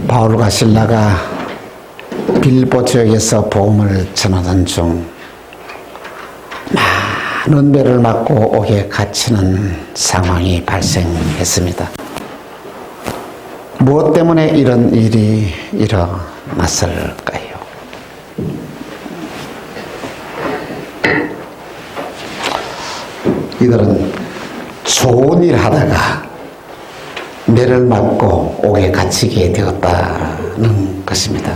바울과 실라가 빌보 지역에서 복음을 전하던 중 많은 배를 맞고 옥에 갇히는 상황이 발생했습니다. 무엇 때문에 이런 일이 일어났을까요? 이들은 좋은 일 하다가 매를 맞고 옥에 갇히게 되었다는 것입니다.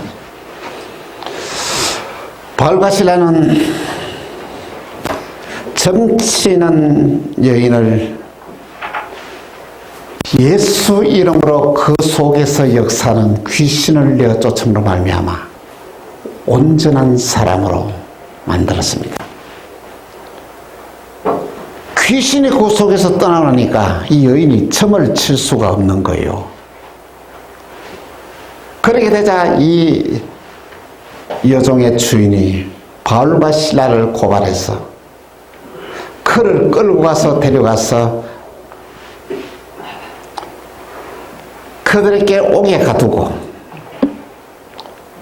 바울과 실라는 점치는 여인을 예수 이름으로 그 속에서 역사하는 귀신을 내어 쫓음으로 말미암아 온전한 사람으로 만들었습니다. 귀신이 그 속에서 떠나니까 이 여인이 첨을 칠 수가 없는 거예요. 그렇게 되자 이 여종의 주인이 바울과 실라를 고발해서 그를 끌고 가서 데려가서 그들에게 옥에 가두고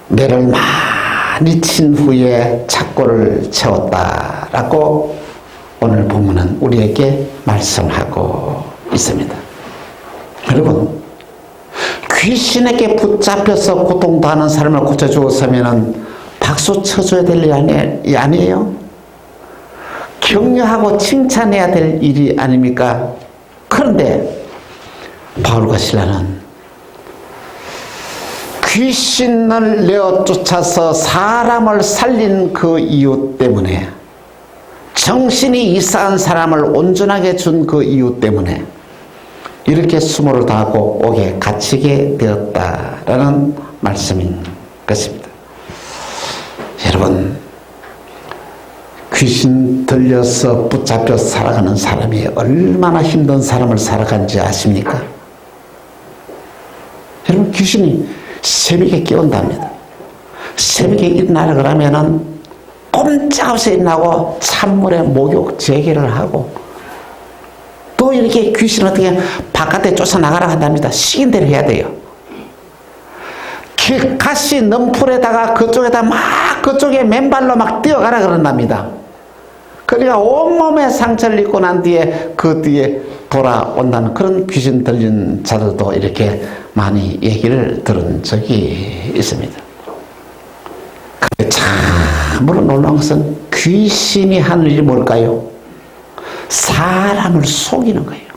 매를 많이 친 후에 착고를 채웠다라고 오늘 본문은 우리에게 말씀하고 있습니다. 여러분, 귀신에게 붙잡혀서 고통당하는 사람을 고쳐주었으면 박수 쳐줘야 될 일이 아니에요? 격려하고 칭찬해야 될 일이 아닙니까? 그런데 바울과 실라는 귀신을 내어 쫓아서 사람을 살린 그 이유 때문에, 정신이 이상한 사람을 온전하게 준 그 이유 때문에 이렇게 수모를 당하고 옥에 갇히게 되었다라는 말씀인 것입니다. 여러분, 귀신 들려서 붙잡혀 살아가는 사람이 얼마나 힘든 삶을 살아간지 아십니까? 여러분, 귀신이 새벽에 깨운답니다. 새벽에 일어나라 그러면은 꼼짝없이 일어나고 찬물에 목욕 재개를 하고 또 이렇게 귀신 어떻게 바깥에 쫓아나가라 한답니다. 시킨 대로 해야 돼요. 가시 넘풀에다가 그쪽에다 막 그쪽에 맨발로 막 뛰어가라 그런답니다. 그러니까 온몸에 상처를 입고 난 뒤에 그 뒤에 돌아온다는 그런 귀신 들린 자들도 이렇게 많이 얘기를 들은 적이 있습니다. 참으로 놀라운 것은 귀신이 하는 일이 뭘까요? 사람을 속이는 거예요.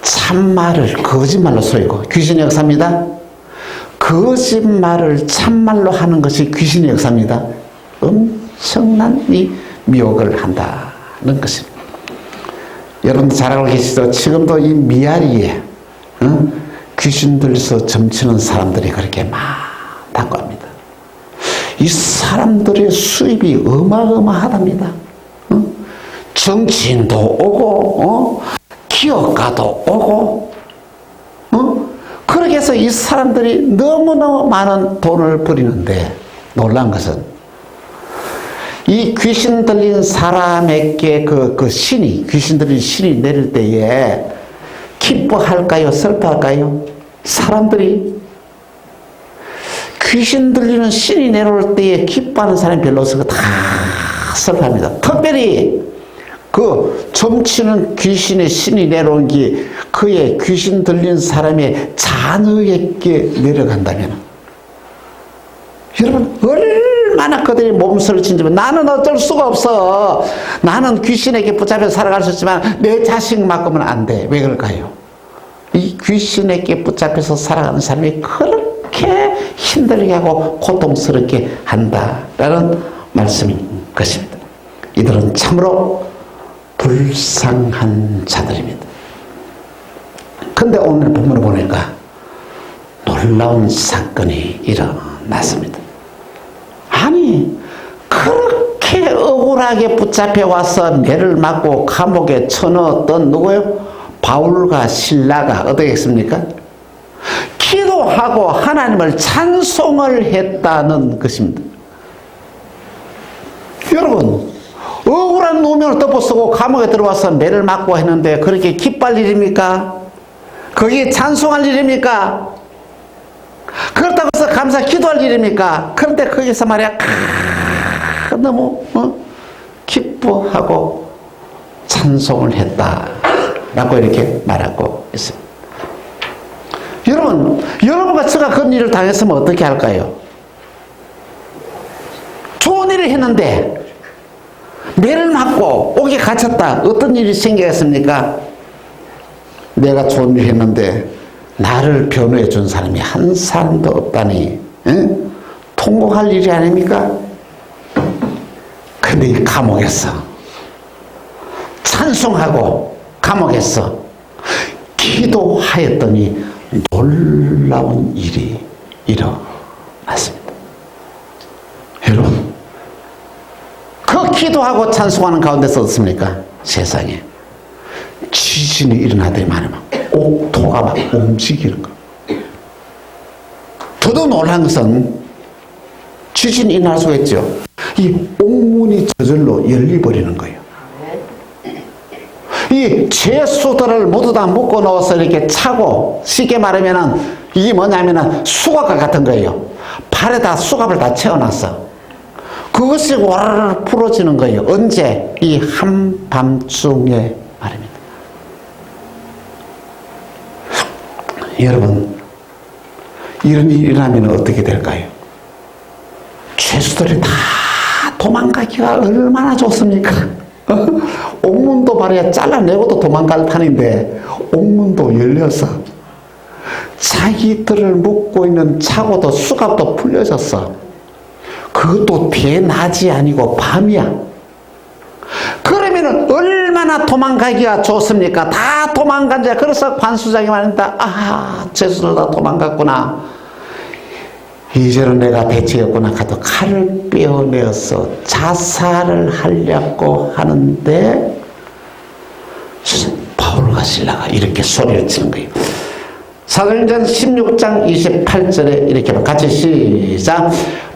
참말을 거짓말로 속이고, 귀신의 역사입니다. 거짓말을 참말로 하는 것이 귀신의 역사입니다. 엄청난 이 미혹을 한다는 것입니다. 여러분도 잘 알고 계시죠? 지금도 이 미아리에 귀신 들려서 점치는 사람들이 그렇게 많다고 합니다. 이 사람들의 수입이 어마어마하답니다. 정치인도 오고 기업가도 오고 그렇게 해서 이 사람들이 너무너무 많은 돈을 버리는데, 놀란 것은 이 귀신 들린 사람에게 그 신이, 귀신 들린 신이 내릴 때에 기뻐할까요? 슬퍼할까요? 사람들이 귀신 들리는 신이 내려올 때에 기뻐하는 사람이 별로 없어서 다 슬퍼합니다. 특별히 그 점치는 귀신의 신이 내려온 게 그의 귀신 들린 사람의 자녀에게 내려간다면, 여러분 얼마나 그들이 몸서리친지만, 나는 어쩔 수가 없어, 나는 귀신에게 붙잡혀 살아갈 수 있지만 내 자식만큼은 안 돼. 왜 그럴까요? 이 귀신에게 붙잡혀서 살아가는 사람이 그렇게 힘들게 하고 고통스럽게 한다라는 말씀인 것입니다. 이들은 참으로 불쌍한 자들입니다. 근데 오늘 본문을 보니까 놀라운 사건이 일어났습니다. 아니, 그렇게 억울하게 붙잡혀 와서 매를 맞고 감옥에 쳐넣었던 누구요? 바울과 실라가 어떻게 했습니까? 기도하고 하나님을 찬송을 했다는 것입니다. 여러분, 억울한 누명을 덮어쓰고 감옥에 들어와서 매를 맞고 했는데 그렇게 기뻐할 일입니까? 그게 찬송할 일입니까? 그렇다고 해서 감사 기도할 일입니까? 그런데 거기서 말이야, 너무 기뻐하고 찬송을 했다라고 이렇게 말하고 있습니다. 여러분과 제가 그런 일을 당했으면 어떻게 할까요? 좋은 일을 했는데 매를 맞고 옥에 갇혔다. 어떤 일이 생기겠습니까? 내가 좋은 일을 했는데 나를 변호해 준 사람이 한 사람도 없다니, 응? 통곡할 일이 아닙니까? 근데 이 감옥에서 찬송하고 감옥에서 기도하였더니 놀라운 일이 일어났습니다. 여러분, 그 기도하고 찬송하는 가운데서 어떻습니까? 세상에 지진이 일어나더니 말이야, 옥토가 막 움직이는 거. 더더 놀란 것은 지진이 일어날 수가 있죠. 이 옥문이 저절로 열리버리는 거예요. 이 죄수들을 모두 다 묶어 넣어서 이렇게 차고, 쉽게 말하면은 이게 뭐냐면은 수갑과 같은 거예요. 팔에다 수갑을 다 채워놨어. 그것이 와르르 풀어지는 거예요. 언제? 이 한밤중에 말입니다. 여러분, 이런 일이 일어나면 어떻게 될까요? 죄수들이 다 도망가기가 얼마나 좋습니까? 옥문도 말이야 잘라내고도 도망갈 판인데 옥문도 열려서 자기들을 묶고 있는 차고도 수갑도 풀려졌어. 그것도 대낮이 아니고 밤이야. 그러면은 얼마나 도망가기가 좋습니까? 다 도망간다. 그래서 관수장이 말한다. 아, 죄수들 다 도망갔구나. 이제는 내가 배치였구나 하도 칼을 빼어내어서 자살을 하려고 하는데 바울과 실라가 이렇게 소리를 치는 거예요. 사도행전 16장 28절에 이렇게 같이 시작.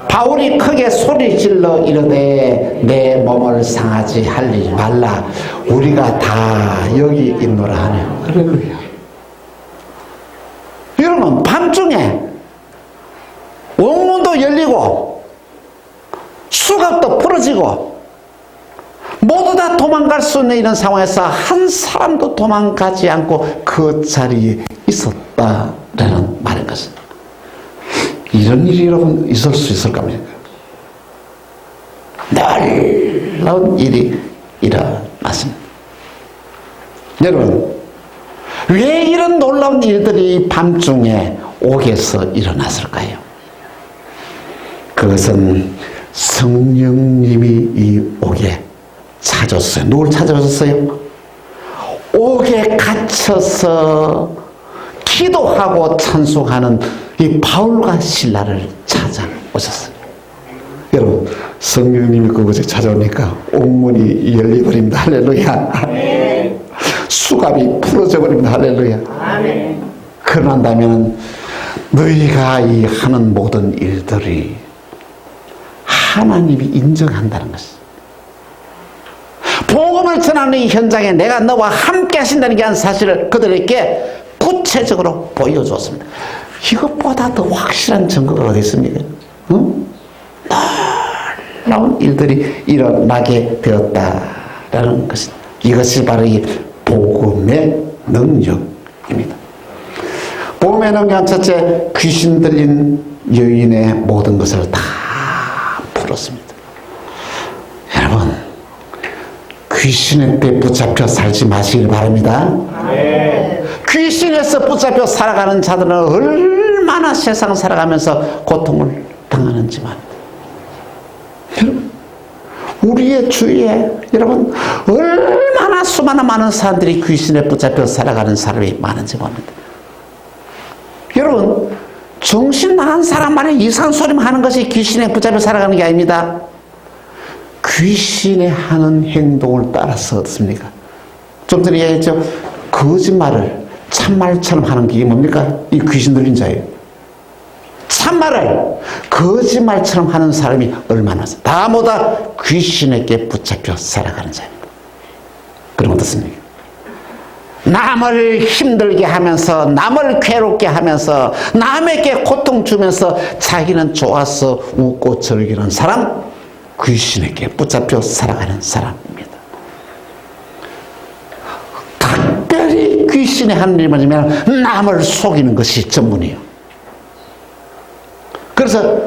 바울이 크게 소리 질러 이르되 내 몸을 상하지 하지 말라. 우리가 다 여기 있노라 하네요. 할렐루야. 여러분, 밤중에 옥문도 열리고 수갑도 풀어지고 모두 다 도망갈 수 있는 이런 상황에서 한 사람도 도망가지 않고 그 자리에 있었다라는 말인 것입니다. 이런 일이 여러분 있을 수 있을 겁니까? 놀라운 일이 일어났습니다. 여러분, 왜 이런 놀라운 일들이 밤중에 옥에서 일어났을까요? 그것은 성령님이 이 옥에 찾았어요. 누굴 찾아오셨어요? 옥에 갇혀서 기도하고 찬송하는 이 바울과 실라를 찾아오셨어요. 여러분, 성령님이 그곳에 찾아오니까 옥문이 열려버립니다. 할렐루야. 아멘. 수갑이 풀어져 버립니다. 할렐루야. 아멘. 그런다면 너희가 이 하는 모든 일들이 하나님이 인정한다는 것이죠. 복음을 전하는 이 현장에 내가 너와 함께 하신다는 게 한 사실을 그들에게 구체적으로 보여줬습니다. 이것보다 더 확실한 증거가 어디 있습니까? 응? 놀라운 일들이 일어나게 되었다라는 것입니다. 이것이 바로 이 복음의 능력입니다. 복음의 능력은 첫째, 귀신 들린 여인의 모든 것을 다 풀었습니다. 여러분, 귀신의 때 붙잡혀 살지 마시길 바랍니다. 네. 귀신에서 붙잡혀 살아가는 자들은 얼마나 세상 살아가면서 고통을 당하는지만, 여러분, 우리의 주위에 여러분 얼마나 수많은 많은 사람들이 귀신에 붙잡혀 살아가는 사람이 많은지 모릅니다. 여러분, 정신 나간 사람만의 이상한 소리만 하는 것이 귀신에 붙잡혀 살아가는 게 아닙니다. 귀신의 하는 행동을 따라서 어떻습니까? 좀 전에 얘기했죠. 거짓말을 참말처럼 하는 게 뭡니까? 이 귀신 들린 자예요. 참말을 거짓말처럼 하는 사람이 얼마나 다 모두 귀신에게 붙잡혀 살아가는 자입니다. 그럼 어떻습니까? 남을 힘들게 하면서 남을 괴롭게 하면서 남에게 고통 주면서 자기는 좋아서 웃고 즐기는 사람, 귀신에게 붙잡혀 살아가는 사람입니다. 특별히 귀신의 하는 일은 뭐냐면 남을 속이는 것이 전문이에요. 그래서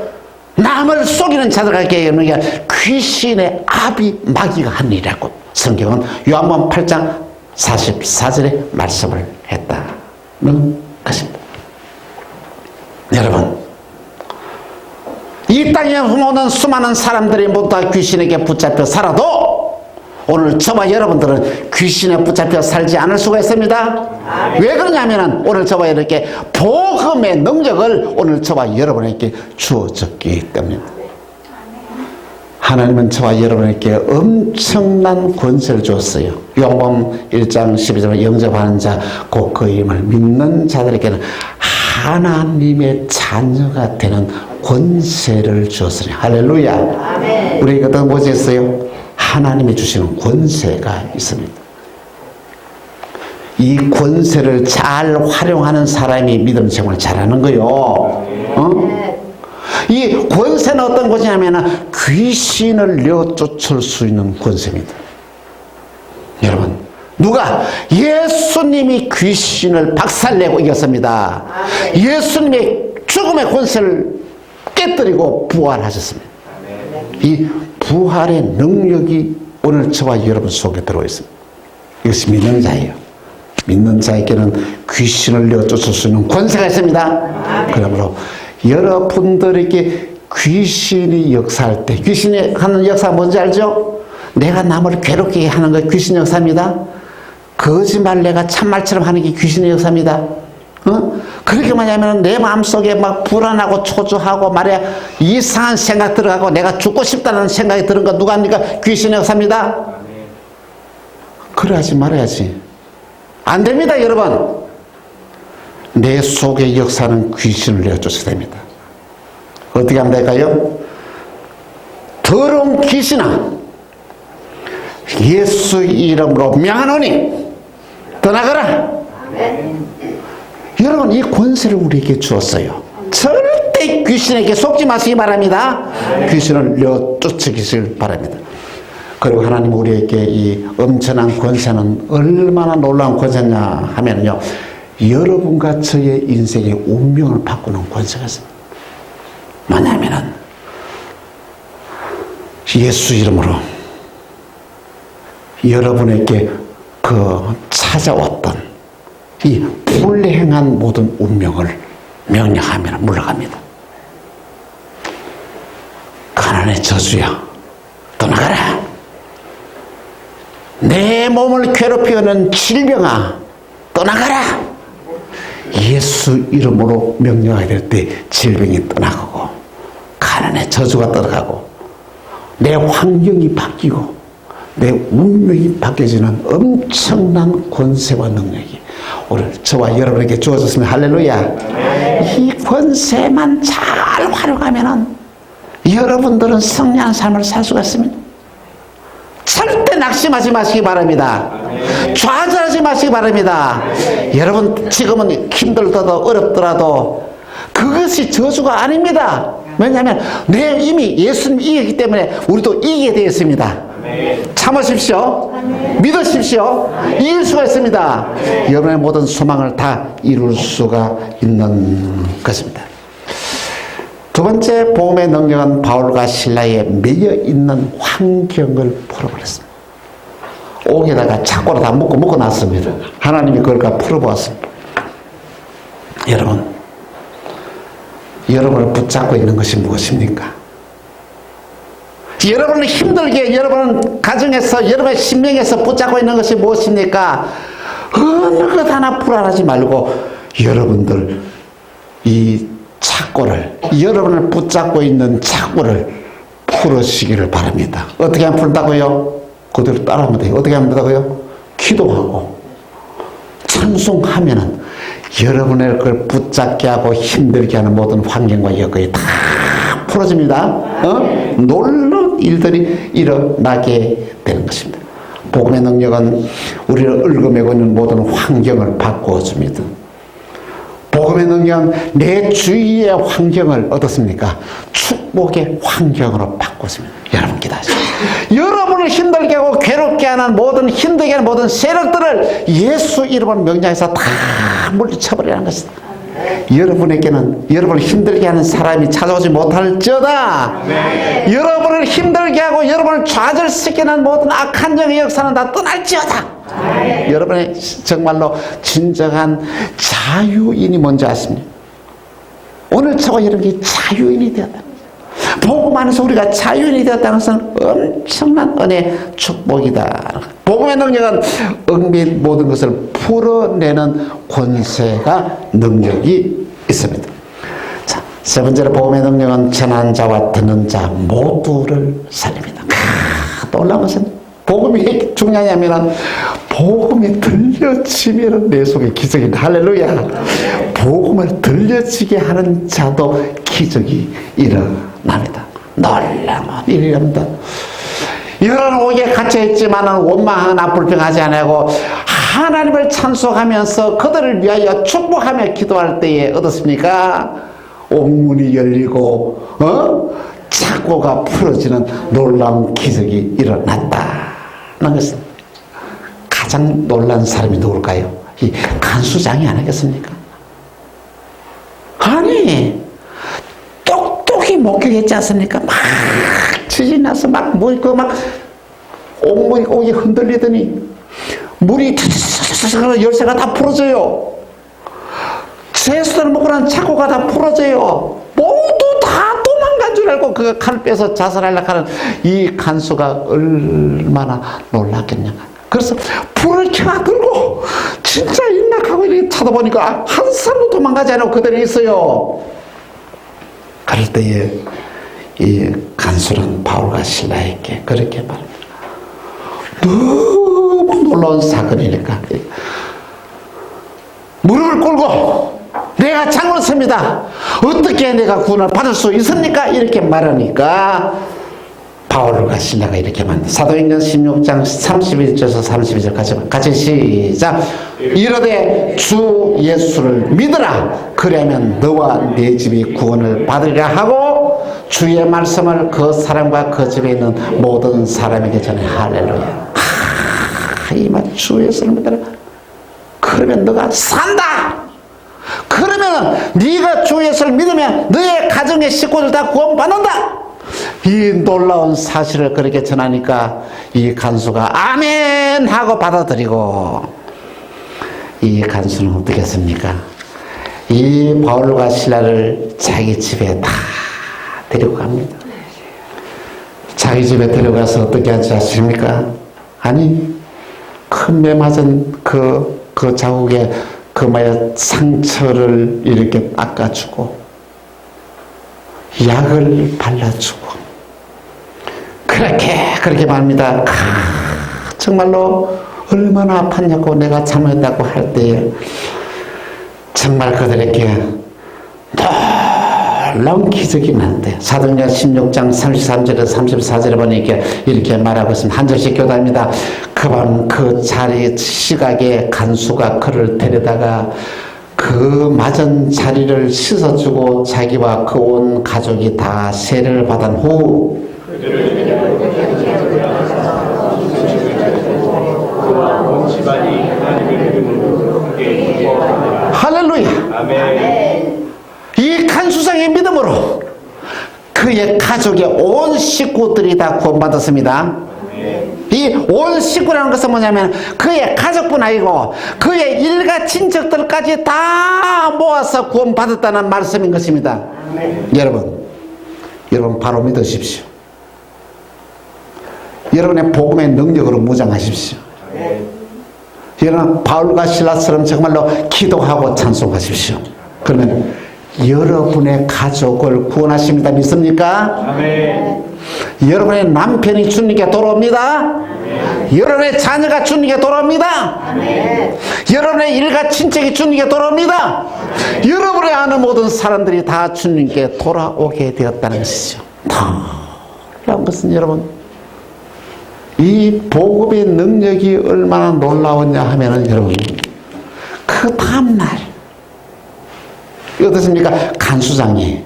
남을 속이는 자들에게 있는 게 귀신의 아비 마귀가 한 일이라고 성경은 요한복음 8장 44절에 말씀을 했다는 것입니다. 여러분, 이 땅에 오는 수많은 사람들이 모두 다 귀신에게 붙잡혀 살아도 오늘 저와 여러분들은 귀신에 붙잡혀 살지 않을 수가 있습니다. 왜 그러냐면 오늘 저와 이렇게 복음의 능력을 오늘 저와 여러분에게 주어졌기 때문입니다. 하나님은 저와 여러분에게 엄청난 권세를 주었어요. 요한복음 1장 12절에 영접하는 자 곧 그 이름을 믿는 자들에게는 하나님의 자녀가 되는 권세를 주었으니 할렐루야. 아멘. 우리에게 어떤 권세 있어요? 하나님이 주시는 권세가 있습니다. 이 권세를 잘 활용하는 사람이 믿음 생활을 잘하는 거요. 이 권세는 어떤 것이냐면 귀신을 내쫓을 수 있는 권세입니다. 여러분, 누가? 예수님이 귀신을 박살내고 이겼습니다. 예수님의 죽음의 권세를 깨뜨리고 부활하셨습니다. 이 부활의 능력이 오늘 저와 여러분 속에 들어와 있습니다. 이것이 믿는 자예요. 믿는 자에게는 귀신을 내쫓을 수 있는 권세가 있습니다. 그러므로 여러분들에게 귀신이 역사할 때, 귀신이 하는 역사가 뭔지 알죠? 내가 남을 괴롭게 하는 게 귀신 역사입니다. 거짓말 내가 참말처럼 하는 게 귀신의 역사입니다. 그렇게 뭐냐면 내 마음속에 막 불안하고 초조하고 말이야 이상한 생각 들어가고 내가 죽고 싶다는 생각이 드는 거 누가 합니까? 귀신의 역사입니다. 그래 하지 말아야지. 안 됩니다, 여러분. 내 속의 역사는 귀신을 내쫓아야 됩니다. 어떻게 하면 될까요? 더러운 귀신아, 예수 이름으로 명하노니 떠나가라. 여러분, 이 권세를 우리에게 주었어요. 절대 귀신에게 속지 마시기 바랍니다. 귀신을 내쫓으시길 바랍니다. 그리고 하나님 우리에게 이 엄청난 권세는 얼마나 놀라운 권세냐 하면요, 여러분과 저의 인생의 운명을 바꾸는 권세가 있습니다. 뭐냐면은 예수 이름으로 여러분에게 그 찾아왔던 이 불행한 모든 운명을 명령하면 물러갑니다. 가난의 저주야, 떠나가라. 내 몸을 괴롭히는 질병아, 떠나가라. 예수 이름으로 명령하게 될 때 질병이 떠나가고 가난의 저주가 떠나가고 내 환경이 바뀌고 내 운명이 바뀌어지는 엄청난 권세와 능력이 오늘 저와 여러분에게 주어졌으면 할렐루야. 이 권세만 잘 활용하면은 여러분들은 승리한 삶을 살 수가 있습니다. 절대 낙심하지 마시기 바랍니다. 좌절하지 마시기 바랍니다. 여러분 지금은 힘들더라도 어렵더라도 그것이 저주가 아닙니다. 왜냐하면 내 이미 예수님 이기기 때문에 우리도 이기게 되어 있습니다. 참으십시오. 믿으십시오. 이길 수가 있습니다. 여러분의 모든 소망을 다 이룰 수가 있는 것입니다. 두 번째 복음의 능력은 바울과 실라에 매여 있는 환경을 풀어버렸습니다. 옥에다가 착고로 다 묶어 놨습니다. 하나님이 그걸 다 풀어보았습니다. 여러분, 여러분을 붙잡고 있는 것이 무엇입니까? 여러분을 힘들게 여러분 가정에서 여러분의 신명에서 붙잡고 있는 것이 무엇입니까? 어느 것 하나 불안하지 말고 여러분들 이 착고를, 여러분을 붙잡고 있는 착고를 풀으시기를 바랍니다. 어떻게 하면 풀다고요? 그대로 따라하면 돼요. 어떻게 하면 된다고요? 기도하고 찬송하면은 여러분의 그걸 붙잡게 하고 힘들게 하는 모든 환경과 여건이 다 풀어집니다. 놀라운 일들이 일어나게 되는 것입니다. 복음의 능력은 우리를 얽어매고 있는 모든 환경을 바꾸어줍니다. 복음의 능력은 내 주위의 환경을 어떻습니까? 축복의 환경으로 바꾸었습니다. 여러분 기도하세요. 여러분을 힘들게 하고 괴롭게 하는 모든 힘들게 하는 모든 세력들을 예수 이름을 명령해서 다 물리쳐버리라는 것이다. 여러분에게는 여러분을 힘들게 하는 사람이 찾아오지 못할지어다. 여러분을 힘들게 하고 여러분을 좌절시키는 모든 악한 영의 역사는 다 떠날지어다. 여러분의 정말로 진정한 자유인이 뭔지 아십니까? 오늘 저와 여러분이 자유인이 되었다. 복음 안에서 우리가 자유인이 되었다는 것은 엄청난 은혜 축복이다. 복음의 능력은 얽매인 모든 것을 풀어내는 권세가 능력이 있습니다. 자, 세 번째로 복음의 능력은 전하는 자와 듣는 자 모두를 살립니다. 놀라운 것은 복음이 왜 중요하냐면 복음이 들려지면 내 속에 기적이 할렐루야. 복음을 들려지게 하는 자도 기적이 일어납니다. 놀라운 일이랍니다. 여러 옥에 갇혀있지만 원망하거나 불평하지 않고 하나님을 찬송하면서 그들을 위하여 축복하며 기도할 때에 어떻습니까? 옥문이 열리고 착고가 풀어지는 놀라운 기적이 일어났다는 것은 가장 놀란 사람이 누굴까요? 이 간수장이 아니겠습니까? 아니 똑똑히 목격했지 않습니까? 막 지진 나서 막 옥이 흔들리더니 물이 열쇠가 다 풀어져요. 제수를 먹고 난 착고가 다 풀어져요. 모두 다 도망간 줄 알고 그 칼을 빼서 자살하려고 하는 이 간수가 얼마나 놀랐겠냐. 그래서 불을 켜들고 진짜 인락하고 이렇게 찾아보니까 한 사람도 도망가지 않고 그대로 있어요. 그럴 때에 이 간수는 바울과 실라에게 그렇게 말합니다. 너무 놀라운 사건이니까 무릎을 꿇고 내가 장로입니다. 어떻게 내가 구원을 받을 수 있습니까? 이렇게 말하니까 바울과 실라가 이렇게 말합니다. 사도행전 16장 31절에서 32절까지 같이 시작. 이르되 주 예수를 믿으라. 그러면 너와 네 집이 구원을 받으리라 하고 주의 말씀을 그 사람과 그 집에 있는 모든 사람에게 전해. 할렐루야. 이 말 주 예수를 믿으라. 그러면 너가 산다. 그러면 네가 주 예수를 믿으면 너의 가정의 식구들 다 구원받는다. 이 놀라운 사실을 그렇게 전하니까 이 간수가 아멘 하고 받아들이고, 이 간수는 어떻게 했습니까? 이 바울과 실라를 자기 집에 다 데리고 갑니다. 자기 집에 데려가서 어떻게 하지 아십니까? 아니 큰 매 맞은 그 자국에 상처를 이렇게 닦아주고 약을 발라주고 그렇게 말합니다. 정말로 얼마나 아팠냐고 내가 잘못했다고 할 때에 정말 그들에게 놀라운 기적이 나는데 사도행전 16장 33절에서 34절에 보니까 이렇게 말하고 있습니다. 한 절씩 교도합니다. 그 밤 그 자리 시각에 간수가 그를 데려다가 그 맞은 자리를 씻어주고 자기와 그 온 가족이 다 세례를 받은 후 할렐루야. 아멘. 이 간수장의 믿음으로 그의 가족의 온 식구들이 다 구원받았습니다. 이 온 식구라는 것은 뭐냐면 그의 가족뿐 아니고 그의 일가 친척들까지 다 모아서 구원받았다는 말씀인 것입니다. 여러분 바로 믿으십시오. 여러분의 복음의 능력으로 무장하십시오. 여러분 바울과 실라처럼 정말로 기도하고 찬송하십시오. 그러면 여러분의 가족을 구원하십니다. 믿습니까? 아멘. 여러분의 남편이 주님께 돌아옵니다. 아멘. 여러분의 자녀가 주님께 돌아옵니다. 아멘. 여러분의 일가 친척이 주님께 돌아옵니다. 아멘. 여러분의 아는 모든 사람들이 다 주님께 돌아오게 되었다는 것이죠. 놀라운 것은 여러분 이 복음의 능력이 얼마나 놀라웠냐 하면은 여러분, 그 다음날 어떻습니까? 간수장이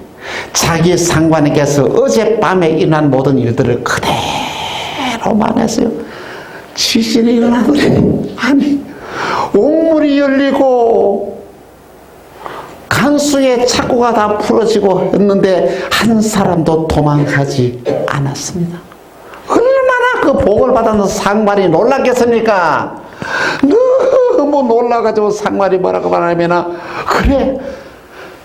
자기 상관에게서 어젯밤에 일어난 모든 일들을 그대로 말했어요. 지진이 일어나더니, 아니, 옥물이 열리고 간수의 착고가 다 풀어지고 했는데 한 사람도 도망가지 않았습니다. 얼마나 그 복을 받았는 상관이 놀랐겠습니까? 너무 놀라가지고 상관이 뭐라고 말하냐면, 그래,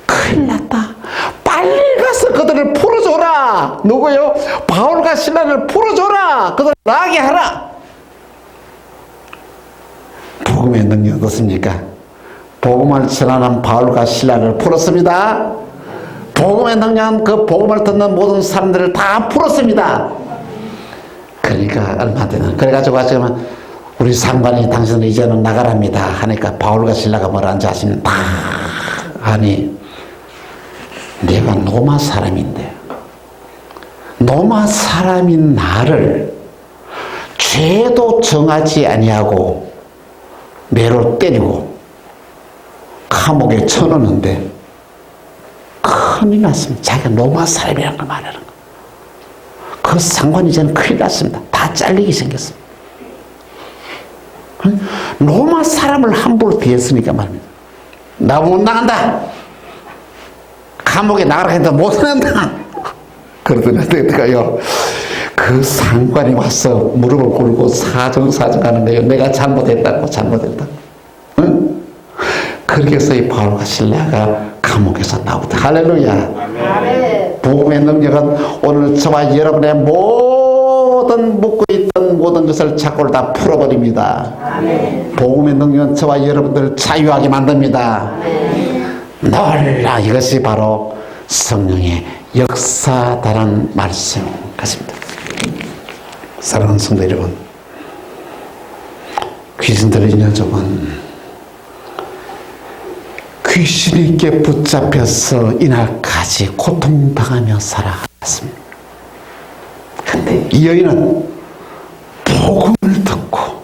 큰일 났다, 빨리 가서 그들을 풀어줘라. 누구요? 바울과 실라를 풀어줘라. 그들을 나게 하라. 복음의 능력 어떻습니까? 복음을 전하는 바울과 실라를 풀었습니다. 복음의 능력은 그 복음을 듣는 모든 사람들을 다 풀었습니다. 그러니까 얼마 되나, 그래가지고 지금 우리 상관이 당신은 이제는 나가랍니다 하니까 바울과 실라가 뭐라 하는지 아십니까? 아니, 내가 로마 사람인데 로마 사람인 나를 죄도 정하지 아니하고 매로 때리고 감옥에 쳐넣는데 큰일 났습니다. 자기가 로마 사람이라는 걸 말하는 거. 그 상관이 이제는 큰일 났습니다. 다 잘리게 생겼습니다. 로마 사람을 함부로 대했으니까 말입니다. 나 못 나간다. 감옥에 나가라 했는데 못 나간다. 그러더니 어떡해요? 그 상관이 와서 무릎을 꿇고 사정하는 거예요. 내가 잘못했다고. 응? 그렇게 해서 이 바울과 실라가 감옥에서 나오다. 할렐루야. 복음의 능력은 오늘 저와 여러분의 모든 묶고 있던 모든 것을 착고를 다 풀어버립니다. 복음의 능력은 저와 여러분들을 자유하게 만듭니다. 놀라. 이것이 바로 성령의 역사다라는 말씀 같습니다. 사랑하는 성도 여러분, 귀신 들린 여종은 귀신에게 붙잡혀서 이날까지 고통당하며 살아갔습니다. 그런데 이 여인은 복음을 듣고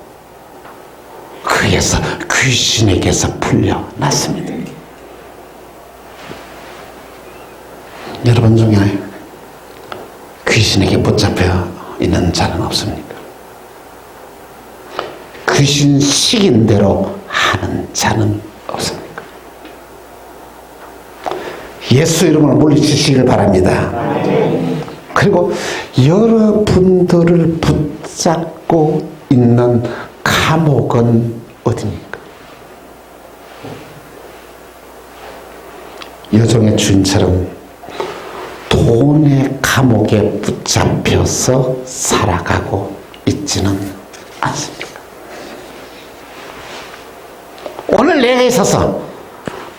그에서 귀신에게서 풀려났습니다. 여러분 중에 귀신에게 붙잡혀 있는 자는 없습니까? 귀신 시킨 대로 하는 자는 없습니까? 예수 이름으로 물리치시길 바랍니다. 그리고 여러분들을 붙잡고 있는 감옥은 어디입니까? 여종의 주인처럼 돈의 감옥에 붙잡혀서 살아가고 있지는 않습니다. 오늘 내가 있어서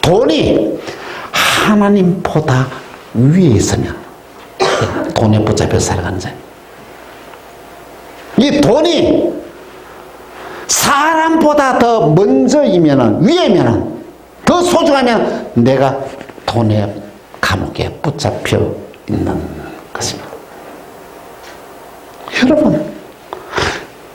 돈이 하나님보다 위에 있으면 돈에 붙잡혀 살아가는 자예요. 이 돈이 사람보다 더 먼저이면은, 위에면은, 더 소중하면 내가 돈의 감옥에 붙잡혀 있는 것입니다. 여러분,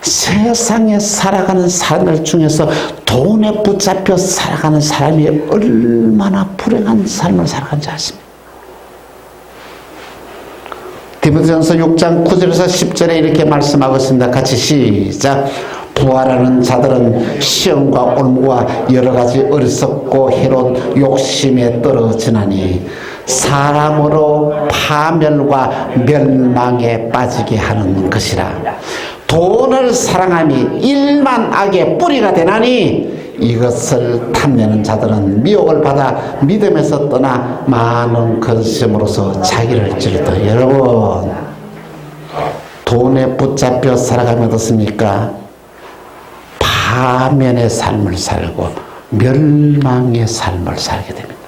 세상에 살아가는 사람들 중에서 돈에 붙잡혀 살아가는 사람이 얼마나 불행한 삶을 살아가는지 아십니까? 디모데전서 6장 9절에서 10절에 이렇게 말씀하고 있습니다. 같이 시작. 부활하는 자들은 시험과 올무와 여러 가지 어리석고 해로운 욕심에 떨어지나니 사람으로 파멸과 멸망에 빠지게 하는 것이라. 돈을 사랑함이 일만 악의 뿌리가 되나니 이것을 탐내는 자들은 미혹을 받아 믿음에서 떠나 많은 근심으로서 자기를 찔렀다. 여러분, 돈에 붙잡혀 살아가면 어떻습니까? 파면의 삶을 살고 멸망의 삶을 살게 됩니다.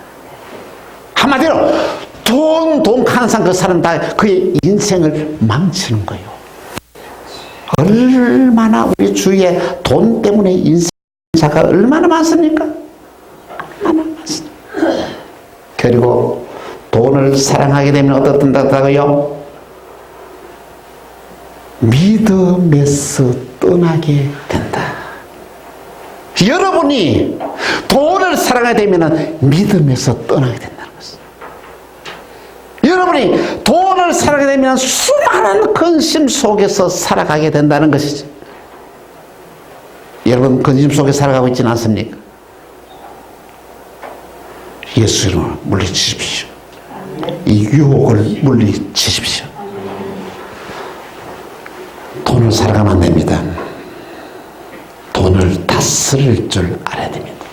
한마디로 돈 항상 그 사람 다 그의 인생을 망치는 거예요. 얼마나 우리 주위에 돈 때문에 인생자가 얼마나 많습니까? 얼마나 많습니다. 그리고 돈을 사랑하게 되면 어떻다고요? 믿음에서 떠나게 된다. 여러분이 돈을 사랑하게 되면 믿음에서 떠나게 된다는 것입니다. 여러분이 돈을 사랑하게 되면 수많은 근심 속에서 살아가게 된다는 것이죠. 여러분 근심 속에 살아가고 있지는 않습니까? 예수 이름으로 물리치십시오. 이 유혹을 물리치십시오. 돈을 사랑하면 안 됩니다. 돈을 다스릴 줄 알아야 됩니다.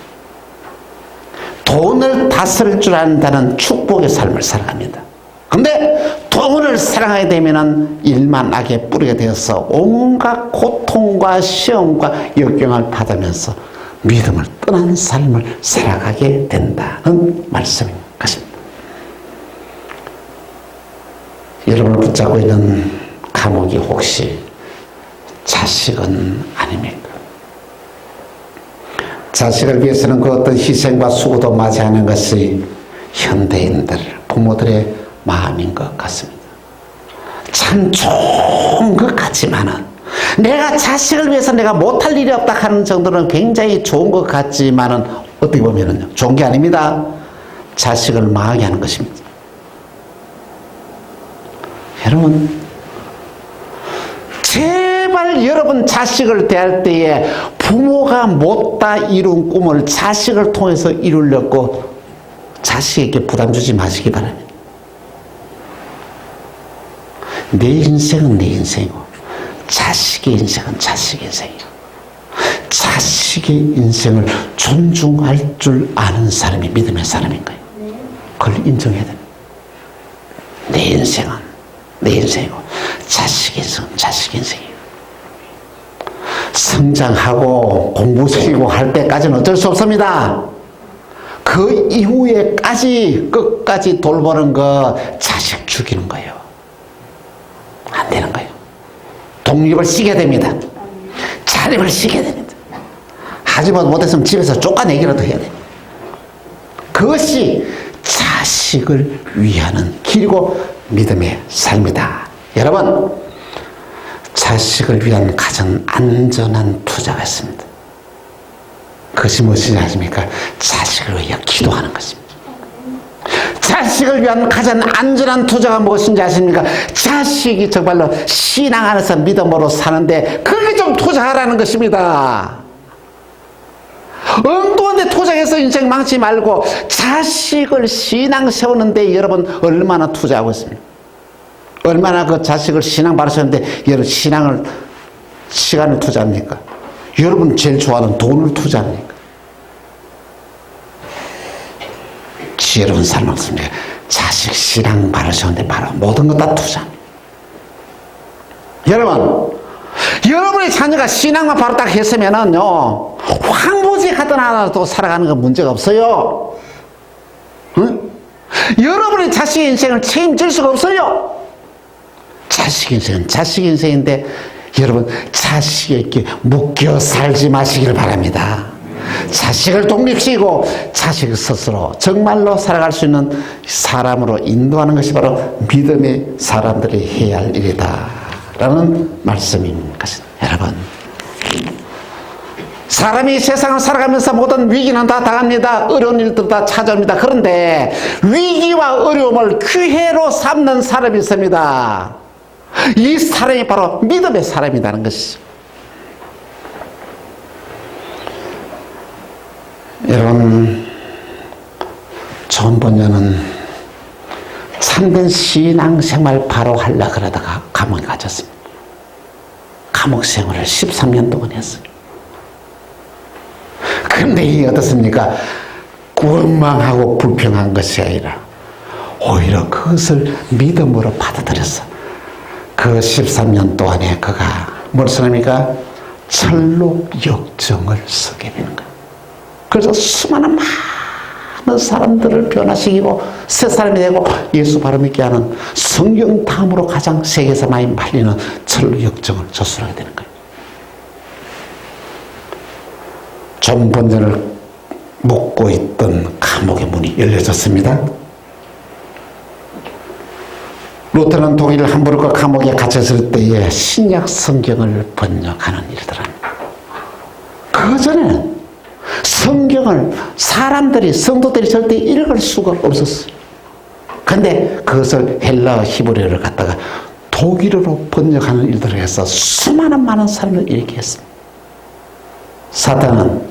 돈을 다스릴 줄 안다는 축복의 삶을 살아갑니다. 근데 돈을 사랑하게 되면 일만 악에 뿌리게 되어서 온갖 고통과 시험과 역경을 받으면서 믿음을 떠난 삶을 살아가게 된다는 말씀인 것입니다. 여러분을 붙잡고 있는 감옥이 혹시 자식은 아닙니까? 자식을 위해서는 그 어떤 희생과 수고도 맞이하는 것이 현대인들, 부모들의 마음인 것 같습니다. 참 좋은 것 같지만은 내가 자식을 위해서 내가 못할 일이 없다 하는 정도는 굉장히 좋은 것 같지만은 어떻게 보면은 좋은 게 아닙니다. 자식을 망하게 하는 것입니다. 여러분, 제발 여러분 자식을 대할 때에 부모가 못다 이룬 꿈을 자식을 통해서 이루려고 자식에게 부담 주지 마시기 바랍니다. 내 인생은 내 인생이고 자식의 인생은 자식의 인생이고 자식의 인생을 존중할 줄 아는 사람이 믿음의 사람인 거예요. 그걸 인정해야 됩니다. 내 인생은 내 인생이고 자식의 인생은 자식의 인생이에요. 성장하고 공부시키고 할 때까지는 어쩔 수 없습니다. 그 이후에까지 끝까지 돌보는 거 자식 죽이는 거예요. 안 되는 거예요. 독립을 시켜야 됩니다. 자립을 시켜야 됩니다. 하지만 못했으면 집에서 쫓아내기라도 해야 됩니다. 그것이 자식을 위하는 길이고 믿음의 삶이다. 여러분, 자식을 위한 가장 안전한 투자가 있습니다. 그것이 무엇이냐 하십니까? 자식을 위해 기도하는 것입니다. 자식을 위한 가장 안전한 투자가 무엇인지 아십니까? 자식이 정말로 신앙 안에서 믿음으로 사는데 그게 좀 투자하라는 것입니다. 엉뚱한 데 투자해서 인생 망치 말고 자식을 신앙 세우는데 여러분 얼마나 투자하고 있습니까? 얼마나 그 자식을 신앙 바르셨는데 여러분 신앙을 시간을 투자합니까? 여러분 제일 좋아하는 돈을 투자합니까? 지혜로운 사람 없습니까? 자식 신앙 바르셨는데 바로 모든 것 다 투자합니다. 여러분, 여러분의 자녀가 신앙만 바로 딱 했으면은요, 황무지하든 하나도 살아가는 건 문제가 없어요. 응? 여러분의 자식의 인생을 책임질 수가 없어요. 자식 인생은 자식 인생인데 여러분 자식에게 묶여 살지 마시길 바랍니다. 자식을 독립시키고 자식 스스로 정말로 살아갈 수 있는 사람으로 인도하는 것이 바로 믿음의 사람들이 해야 할 일이다 라는 말씀인 것입니다. 여러분, 사람이 세상을 살아가면서 모든 위기는 다 당합니다. 어려운 일도 다 찾아옵니다. 그런데 위기와 어려움을 기회로 삼는 사람이 있습니다. 이 사람이 바로 믿음의 사람이라는 것이죠. 여러분, 좋은 번녀는 참된 신앙생활 바로 하려고 그러다가 감옥에 갇혔습니다. 감옥 생활을 13년 동안 했어요. 그런데 이게 어떻습니까? 원망하고 불평한 것이 아니라 오히려 그것을 믿음으로 받아들였어. 그 13년 동안에 그가 무엇을 합니까? 철록 역정을 쓰게 되는 거예요. 그래서 수많은 많은 사람들을 변화시키고 새 사람이 되고 예수 바로 믿게 하는 성경 다음으로 가장 세계에서 많이 팔리는 철록 역정을 저술하게 되는 거예요. 존번전을 묵고 있던 감옥의 문이 열려졌습니다. 루터는 독일 함부르크 감옥에 갇혔을 때에 신약 성경을 번역하는 일들 합니다. 그 전에는 성경을 사람들이, 성도들이 절대 읽을 수가 없었어요. 근데 그것을 헬라어 히브리어를 갖다가 독일어로 번역하는 일들을 해서 수많은 많은 사람을 일으키게 했습니다. 사탄은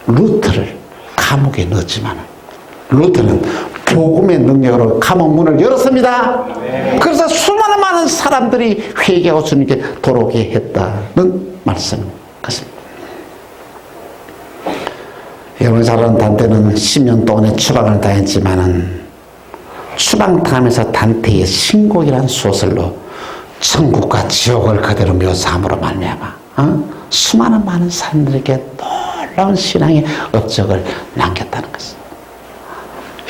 루터를 감옥에 넣었지만 루터는 복음의 능력으로 감옥 문을 열었습니다. 그래서 수많은 많은 사람들이 회개하고 주님께 돌아오게 했다는 말씀인 것입니다. 여러분 잘 아는 단테는 10년 동안의 추방을 당했지만은 추방당하면서 단테의 신곡이라는 소설로 천국과 지옥을 그대로 묘사함으로 말미암아 수많은 많은 사람들에게 놀라운 신앙의 업적을 남겼다는 것입니다.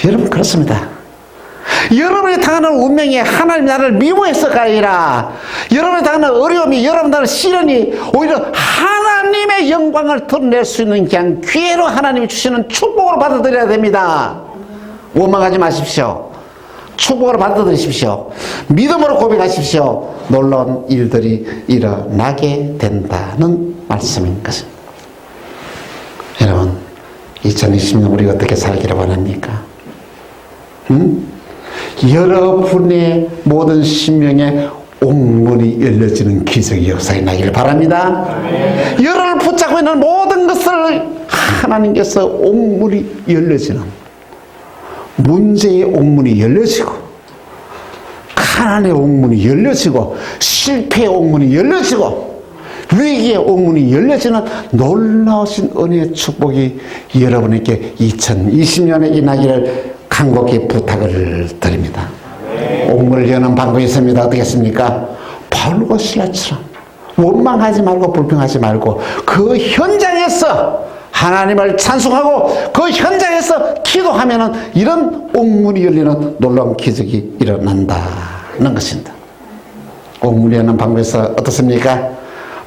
여러분 그렇습니다. 여러분이 당하는 운명이 하나님 나라를 미워해서가 아니라 여러분이 당하는 어려움이, 여러분 당하는 시련이 오히려 하나님의 영광을 드러낼 수 있는 그냥 기회로 하나님이 주시는 축복으로 받아들여야 됩니다. 원망하지 마십시오. 축복으로 받아들이십시오. 믿음으로 고백하십시오. 놀라운 일들이 일어나게 된다는 말씀인 것입니다. 여러분 2020년 우리가 어떻게 살기를 원합니까? 여러분의 모든 심령에 옥문이 열려지는 기적의 역사가 나기를 바랍니다. 여러분을 붙잡고 있는 모든 것을 하나님께서 옥문이 열려지는, 문제의 옥문이 열려지고 가난의 옥문이 열려지고 실패의 옥문이 열려지고 위기의 옥문이 열려지는 놀라우신 은혜의 축복이 여러분에게 2020년에 임하기를 간곡히 부탁을 드립니다. 옥문을 여는 방법이 있습니다. 어떻겠습니까? 바울과 실라처럼 원망하지 말고 불평하지 말고 그 현장에서 하나님을 찬송하고 그 현장에서 기도하면은 이런 옥문이 열리는 놀라운 기적이 일어난다는 것입니다. 옥문이 여는 방법에서 어떻습니까?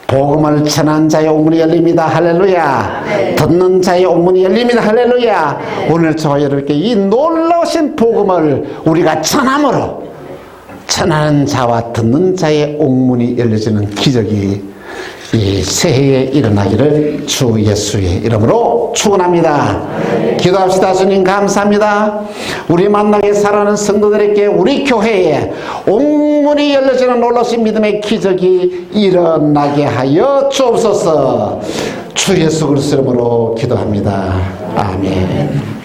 복음을 전하는 자의 옥문이 열립니다. 할렐루야. 네. 듣는 자의 옥문이 열립니다. 할렐루야. 네. 오늘 저와 여러분께 이 놀라우신 복음을 우리가 전함으로 전하는 자와 듣는 자의 옥문이 열려지는 기적이 이 새해에 일어나기를 주 예수의 이름으로 축원합니다. 네. 기도합시다. 주님 감사합니다. 우리 만나게 살아가는 성도들에게 우리 교회에 옥문이 열려지는 놀라신 믿음의 기적이 일어나게 하여 주옵소서. 주 예수 그리스도 이름으로 기도합니다. 아멘.